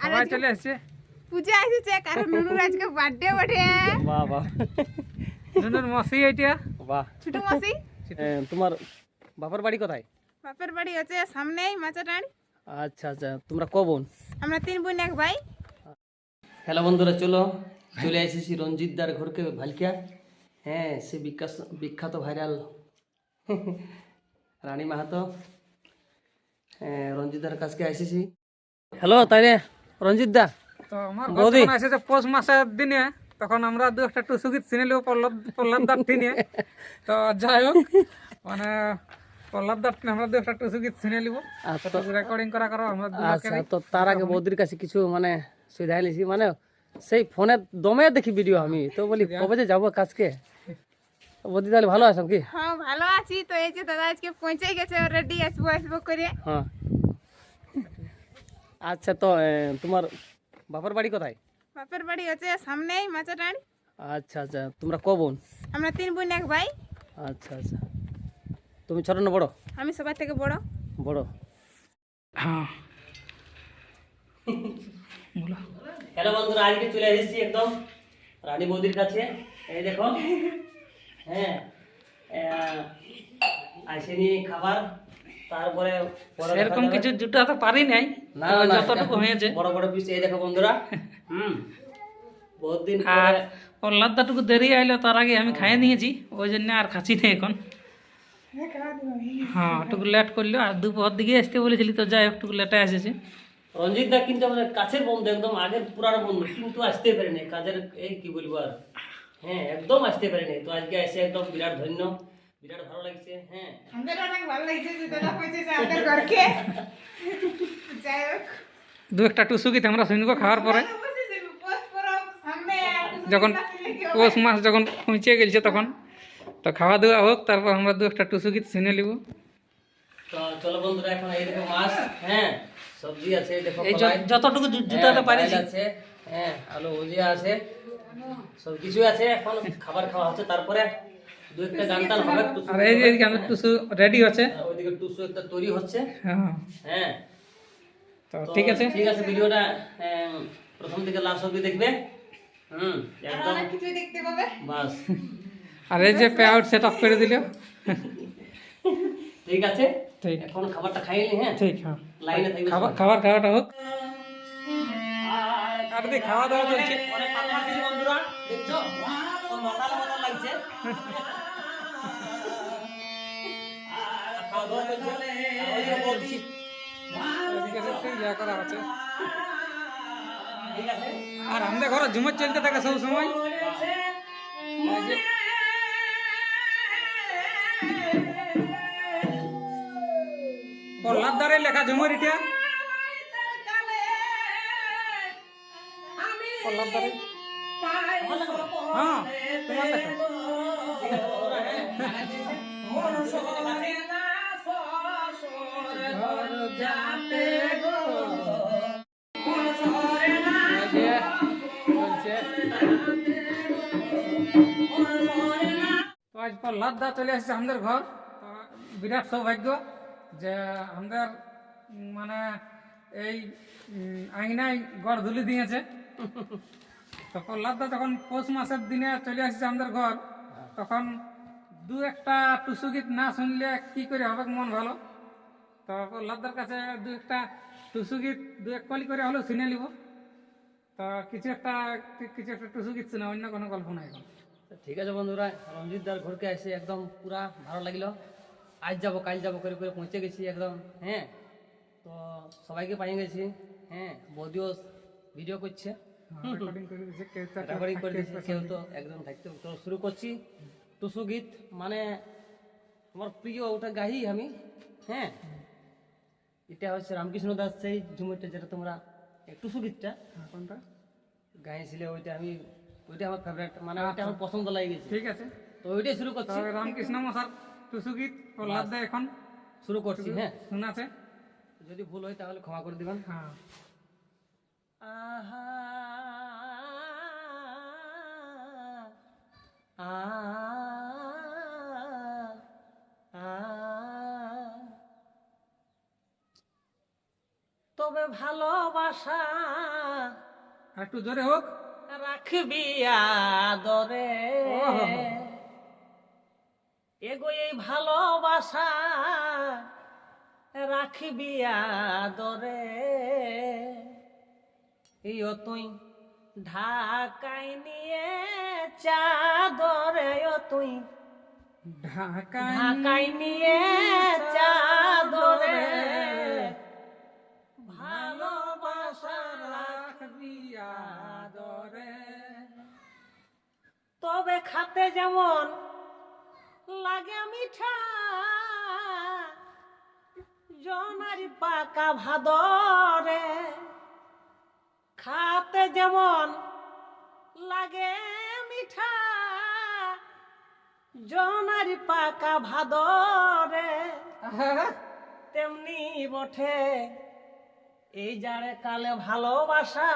সবাই চলে আসছে, পূজা এসেছে, কারণ নুনুর আজকে বার্থডে বটে। বাহ বাহ, নুনুর মাসি এইটা। বাহ। ছোট মাসি। তোমার বাবার বাড়ি কোথায়? বাপের বাড়ি আছে সামনেই মাচাটাড়। আচ্ছা আচ্ছা, তোমরা ক বোন? আমরা 3 বোন 1 ভাই। হ্যালো বন্ধুরা, চলে এসেছি রঞ্জিতদার ঘরকে ভালকিয়া। হ্যাঁ, সে বিখ্যাত ভাইরাল রানী মাহাতো। হ্যাঁ, রঞ্জিতদার কাছকে এসেছি। হ্যালো, তাই রে রঞ্জিত দা। তো আমার বৌদি। যখন এসেছে পৌষ মাসের দিনে, তখন আমরা দু একটা টুসু গীত শুনে নেবো প্রহ্লাদ দার নিয়ে। তো যাই হোক, মানে প্রহ্লাদ দার আমরা দু একটা টুসু গীত শুনে নিবো, রেকর্ডিং করা আমরা দু আচ্ছা, তো তার আগে বৌদির কাছে কিছু মানে সুবিধা নিয়েছি, মানে সেই ফোনে দমে দেখি ভিডিও আমি, তো বলি কবে যে যাবো কাজকে। বৌদি তাহলে ভালো আছো কি? হ্যাঁ ভালো আছি। তো এই যে দাদা আজকে পৌঁছে গেছে, রেডি আসবো করে। হ্যাঁ, আচ্ছা। তো তোমার বাবার বাড়ি কোথায়? বাপের বাড়ি আছে সামনেই মাচাটাড়। আচ্ছা আচ্ছা, তোমরা ক বোন? আমরা 3 বোন 1 ভাই। আচ্ছা আচ্ছা, তুমি ছোট না বড়? আমি সবার থেকে বড়। বড়। হ্যাঁ। হ্যালো বন্ধুরা, আজকে চলে এসেছি একদম রানী বৌদির কাছে। এই দেখো, হ্যাঁ, আসেনি খাবার, তারপরে সেরকম কিছু জুটাতে পারি নাই, না না, যতটুকু হয়েছে বড় বড় পিস। এই দেখো বন্ধুরা, বহুত দিন আর পরে। প্রহ্লাদটাটুকু দেরি আইলো, তার আগে আমি খাইয়ে নিয়েছি, ওই জন্য আর খাচ্ছি না এখন। হ্যাঁ, একটু লেট করলো, আর দুপুর দিকে আসতে বলেছিলি, তো যাই হোক একটু লেটে এসেছে। রঞ্জিত দা কিন্তু আমাদের কাছের বন্ধু, একদম আগের পুরানো বন্ধু, কিন্তু আসতে পারেনি কাজের, এই কি বলবো আর। হ্যাঁ, একদম আসতে পারেনি, তো আজকে এসে একদম বিরাট ধন্য, বিরাট ভালো লাগছে। হ্যাঁ, আমাদের অনেক ভালো লাগছে যে দাদা পৌঁছেছে আমাদের ঘরকে। যাই হোক, দু একটা টুসু গীত আমরা শুনবো খাওয়ার পরে, পোস্ট করো সামনে। যখন পৌষ মাস যখন পৌঁছে গেছে তখন। তো খাওয়া দাওয়া হোক, তারপর আমরা দু একটা টুসু গীত শুনে নিব। তো চলো বন্ধুরা, এখন এই দেখো মাছ, হ্যাঁ, সবজি আছে, এই দেখো এই কলাই, যতটুকু জুটাতে পারিছি। ডাল আছে, হ্যাঁ, আলু ভুজিয়া আছে, সব কিছু আছে। এখন খাবার খাওয়া হচ্ছে, তারপরে দু একটা গান টান হবে। আর এই যে আমাদের টুসু রেডি হচ্ছে। ওইদিকে টুসু একটা তৈরি হচ্ছে। হ্যাঁ, হ্যাঁ, তো তো ঠিক আছে। ঠিক আছে, ভিডিওটা প্রথম থেকে লাস্ট অবধি দেখবে। একদম অনেক কিছু দেখতে পাবে। বাস। আর এই যে পে আউট সেট আপ করে দিল। ঠিক আছে, ঠিক, এখন খাবারটা খাইয়ে নি। হ্যাঁ, ঠিক। হ্যাঁ, লাইনে থাকবে। খাওয়াটা হোক। আর দি খাওয়া দাওয়া চলছে। অনেক পাতলা কিছু বন্ধুরা, দেখছো মাতাল মাতাল লাগছে। খাওয়া দাওয়া চলছে, ওইদিকে বলছি। এদিকে সব ইয়া করা আছে। ঠিক আছে, আর আমাদের ঘরে ঝুমর চলতে থাকে সব সময়। প্রহ্লাদ দারের লেখা ঝুমর এটা। প্রহ্লাদ দারের। হ্যাঁ, তোমার লেখা। ঠিক আছে বন্ধুরা, হ্যাঁ। তো আজ প্রহ্লাদ দা চলে আসছে আমাদের ঘর। তো বিরাট সৌভাগ্য যে আমাদের মানে এই আঙিনায় গড় ধুলি দিয়েছে। তো প্রহ্লাদ দা যখন পৌষ মাসের দিনে চলে আসছে আমাদের ঘর, তখন দু একটা টুসু গীত না শুনলে কি করে হবে মন ভালো। তো প্রহ্লাদার কাছে দু একটা টুসু গীত দু এক কলি করে হলেও শুনে নিব। তো কিছু একটা টুসু গীত শুনে, অন্য কোনো গল্প নাই এখন। ঠিক আছে বন্ধুরা, রঞ্জিত দার ঘরকে এসে একদম পুরা ভালো লাগলো। আজ যাবো কাল যাবো করে করে পৌঁছে গেছি একদম। হ্যাঁ, তো সবাইকে পাই গেছি। হ্যাঁ, বৌদিও ভিডিও করছে, রেকর্ডিং করে দিয়েছে, কেউ তো একটা রেকর্ডিং করে থাকতেই দিচ্ছে, পারে। কেউ তো একদম থাকতে। তো শুরু করছি টুসু গীত, মানে আমার প্রিয়, ওটা গাই আমি। হ্যাঁ, এটা হচ্ছে রামকৃষ্ণ দাস, সেই ঝুমুরটা যেটা তোমরা টুসু গীতটা কোনটা? গাইছিলে, ওইটা আমার ফেভারিট, মানে ওইটা আমার পছন্দ লাগে গেছে। ঠিক আছে, তো ওইটাই শুরু তো করছি। রামকৃষ্ণ মশার টুসু গীত প্রহ্লাদ দা এখন শুরু করছি। হ্যাঁ, শোনাছে। যদি ভুল হয় তাহলে ক্ষমা করে দিবেন। হ্যাঁ, আহা, আ, আ, তবে ভালোবাসা আর একটু জোরে হোক। রাখবি আদরে ওহো। এগো এই ভালোবাসা রাখবি আদরে ইয়ো তুই ঢাকায় নিয়ে চাদরে ও তুই ঢাকায় নিয়ে চাদরে ভালোবাসা রাখবি আদরে। তবে খাতে যেমন লাগে মিঠা জনারি পাকা ভাদরে খাতে যেমন লাগে মিঠা জনারি পাকা ভাদরে তেমনি বটে এই যারে কালে ভালোবাসা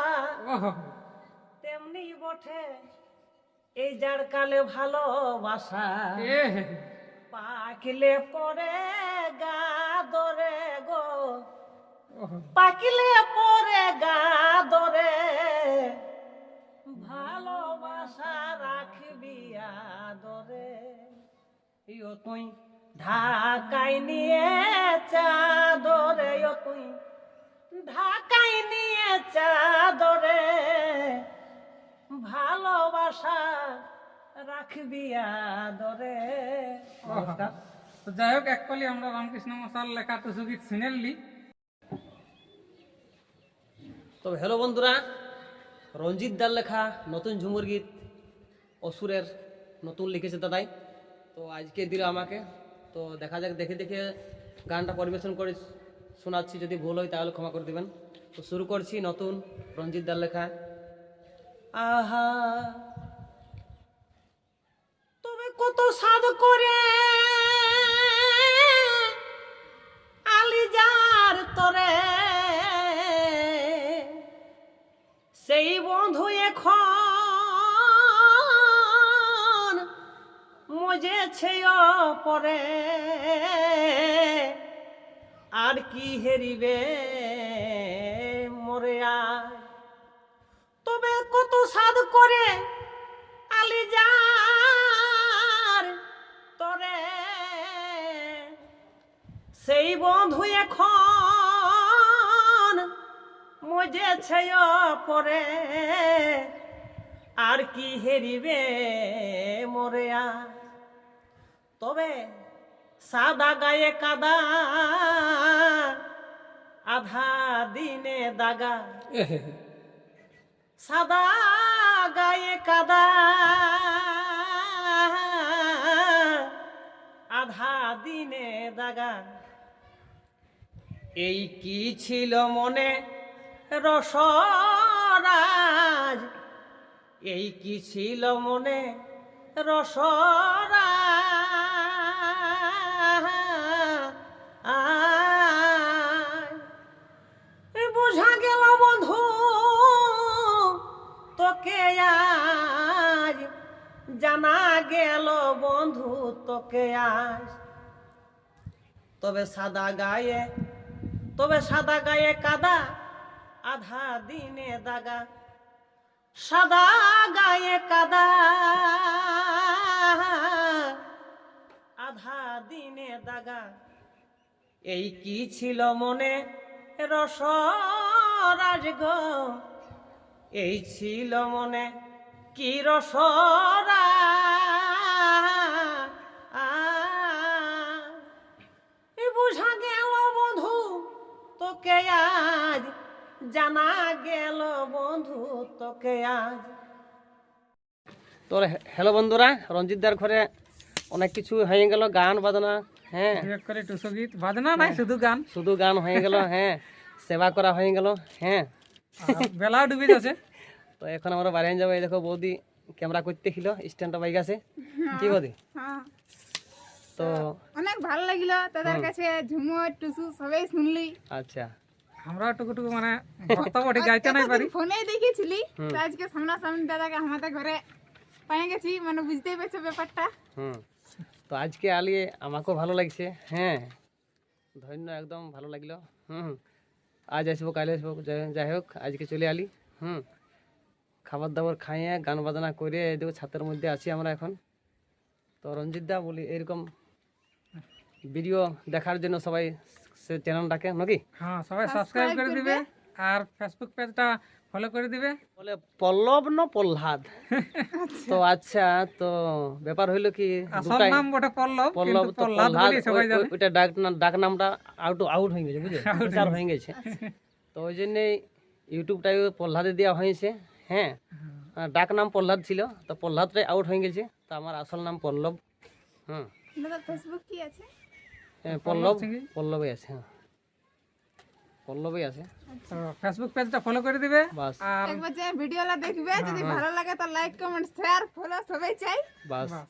ওহো। তেমনি বটে এই যার কালে ভালোবাসা এ পাকিলে পরে গাদরে গো ওহো। পাকিলে পরে গাদরে ভালোবাসা রাখবি আদরে ইয়ো তুই ঢাকায় নিয়ে চাদরে ইয়ো তুই ঢাকায় নিয়ে চাদরে ভালোবাসা রাখবি আদরে। নমস্কার। তো যাই হোক, এক কলি আমরা রামকৃষ্ণ মশাল লেখা টুসু গীত শুনেলি। তো হ্যালো বন্ধুরা, রঞ্জিত দার লেখা নতুন ঝুমুর গীত অসুরের নতুন লিখেছে দাদাই। তো আজকে দিল আমাকে, তো দেখা যাক, দেখে দেখে গানটা পরিবেশন করে শোনাচ্ছি। যদি ভুল হয় তাহলে ক্ষমা করে দেবেন। তো শুরু করছি নতুন রঞ্জিত দার লেখা। আহা তবে কত সাধ করে আলিজার তরে সেই বন্ধু এখন মজেছে পরে আর কি হেরিবে মরে আয়। তবে কত সাধ করে আলিজার তরে সেই বন্ধু এখন মজেছে পরে আর কি হেরিবে মরে আয়। তবে সাদা গায়ে কাদা আধা দিনে দাগা সাদা গায়ে কাদা আধা দিনে দাগা এই কি ছিল মনে রসরাজ এই কি ছিল মনে রসরাজ বুঝা গেল বন্ধু তোকে আজ জানা গেল বন্ধু তোকে আজ। তবে সাদা গায়ে কাদা আধা দিনে দাগা সাদা গায়ে কাদা আধা দিনে দাগা এই কি ছিল মনে রসরাজ গো এই ছিল মনে কি রসরাজ বুঝা গেল বন্ধু তোকে আজ জানা গেল বন্ধু তোকে আজ। তোর হ্যালো বন্ধুরা, রঞ্জিত দার ঘরে অনেক কিছু হয়ে গেল, গান বাজনা, হ্যাঁ এক করে টুসু গীত বাজনা নাই, শুধু গান। শুধু গান হয়ে গেল, হ্যাঁ সেবা করা হয়ে গেল, হ্যাঁ আর বেলাও ডুবে যাচ্ছে। তো এখন আমরা বাইরে যাবো। এই দেখো বৌদি ক্যামেরা করতে ছিল, স্ট্যান্ডটা বাইক আছে, কি বৌদি? হ্যাঁ, তো অনেক ভালো লাগলো তাদের কাছে, ঝুমুর টুসু সবাই শুনলি। আচ্ছা, আমরা টুকু টুকু মানে বক্তব্য ঠিক গাইতে নাই পারি। ফোনে দেখেছিলি, তো আজকে সামনাসামনি দাদাকে আমাদের ঘরে পেয়ে গেছি, মানে বুঝতেই পারছো ব্যাপারটা। তো আজকে আলিয়ে আমাকেও ভালো লাগছে, হ্যাঁ ধন্য, একদম ভালো লাগলো। আজ আসবো কালে আসবো, যাই হোক আজকে চলে আলি। খাবার দাবার খাইয়ে গান বাজনা করে এদিকে ছাতের মধ্যে আছি আমরা এখন। তো রঞ্জিত দা বলি এরকম ভিডিও দেখার জন্য সবাই সে চ্যানেলটাকে নাকি হ্যাঁ, সবাই সাবস্ক্রাইব করে দিবে আর ফেসবুক পেজটা ফলো করে দিবে। বলে পল্লব না প্রহ্লাদ? তো আচ্ছা, তো ব্যাপার হইলো কি আসল দুটাই নাম বটে পল্লব, পল্লব, কিন্তু তো প্রহ্লাদ প্রহ্লাদ বলি সবাই জানে। ওইটা ডাক নামটা আউট হয়ে গেছে, বুঝলে, প্রচার হয়ে গেছে। তো ওই জন্যে ইউটিউবটাই প্রহ্লাদে দেওয়া হয়েছে। হ্যাঁ, ডাক নাম প্রহ্লাদ ছিল, তো প্রহ্লাদটাই আউট হয়ে গেছে, তো আমার আসল নাম পল্লব। হুম, দাদা ফেসবুক কি আছে? পল্লব, সিংহি। পল্লবই আছে। হ্যাঁ, পল্লবই আছে। তো ফেসবুক পেজটা ফলো করে দিবে। বাস আর একবার যে ভিডিওটা দেখবে, যদি ভালো লাগে তো লাইক কমেন্ট শেয়ার ফলো সবাই চাই। বাস বাস।